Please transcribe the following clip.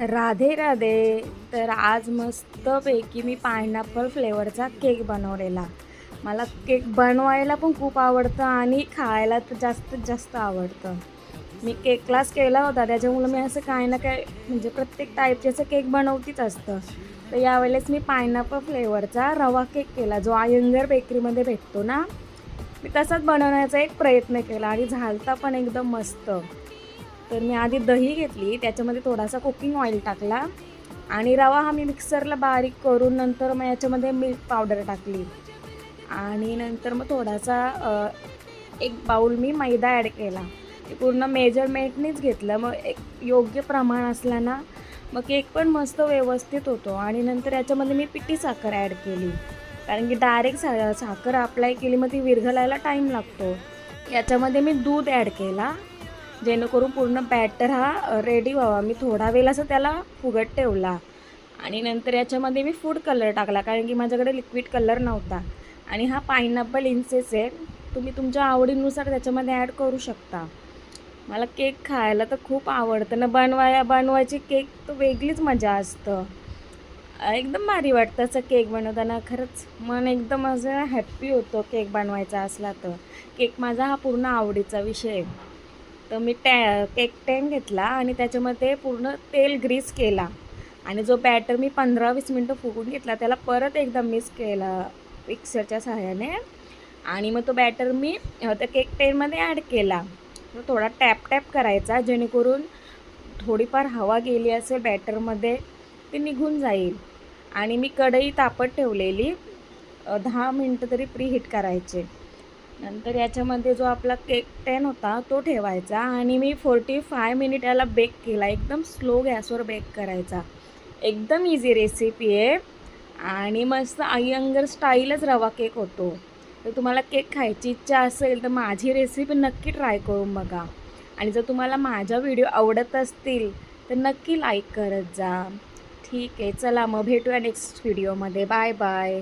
राधे राधे. तर आज मस्तपैकी मी पायनॅपल फ्लेवरचा केक बनवलेला. मला केक बनवायला पण खूप आवडतं आणि खायला तर जास्तीत जास्त आवडतं. मी केक क्लास केला होता, त्याच्यामुळं मी असं काही ना काही म्हणजे प्रत्येक टाईपचे असं केक बनवतीच असतं. तर यावेळेस मी पायनॅपल फ्लेवरचा रवा केक केला, जो अय्यंगार बेकरीमध्ये भेटतो ना. मी तसाच बनवण्याचा एक प्रयत्न केला आणि झालता पण एकदम मस्त. तर मी आधी दही घेतली, त्याच्यामध्ये थोडासा कुकिंग ऑइल टाकला आणि रवा हा मी मिक्सरला बारीक करून नंतर मग याच्यामध्ये मिल्क पावडर टाकली आणि नंतर मग थोडासा एक बाऊल मी मैदा ॲड केला. ते पूर्ण मेजरमेंटनीच घेतलं. मग एक योग्य प्रमाण असला ना, मग केक पण मस्त व्यवस्थित होतो. आणि नंतर याच्यामध्ये मी पिठी साखर ॲड केली, कारण की डायरेक्ट साखर अप्लाय केली मग ती विरघळायला टाईम लागतो. याच्यामध्ये मी दूध ॲड केला, जेणेकरून पूर्ण बॅटर हा रेडी व्हावा. मी थोडा वेळ असं त्याला फुगत ठेवला आणि नंतर याच्यामध्ये मी फूड कलर टाकला, कारण की माझ्याकडे लिक्विड कलर नव्हता. आणि हा पायनॅपल इंसेस आहे, तुम्ही तुमच्या आवडीनुसार त्याच्यामध्ये ॲड करू शकता. मला केक खायला तर खूप आवडतं ना, बनवायची केक तर वेगळीच मजा असतं. एकदम भारी वाटतं असं केक बनवताना. खरंच मन एकदम असं हॅप्पी होतं केक बनवायचा असला तर. केक माझा हा पूर्ण आवडीचा विषय आहे. तर मी केक टॅन घेतला आणि त्याच्यामध्ये पूर्ण तेल ग्रीस केला आणि जो बॅटर मी 15-20 मिनटं फुगून घेतला, त्याला परत एकदा मिक्स केला मिक्सरच्या सहाय्याने. आणि मग तो बॅटर मी त्या केक टॅनमध्ये ॲड केला. तो थोडा टॅप करायचा, जेणेकरून थोडीफार हवा गेली असेल बॅटरमध्ये ते निघून जाईल. आणि मी कढई तापत ठेवलेली, 10 मिनटं तरी प्रीहीट करायचे. नंतर याच्यामध्ये जो आपला केक टॅन होता तो ठेवायचा आणि मी 45 मिनिट याला बेक केला. एकदम स्लो गॅसवर बेक करायचा. एकदम इझी रेसिपी आहे आणि मस्त अय्यंगार स्टाईलच रवा केक होतो. तर तुम्हाला केक खायची इच्छा असेल तर माझी रेसिपी नक्की ट्राय करून बघा. आणि जर तुम्हाला माझा व्हिडिओ आवडत असतील तर नक्की लाईक करत जा. ठीक आहे, चला मग भेटूया नेक्स्ट व्हिडिओमध्ये. Bye bye.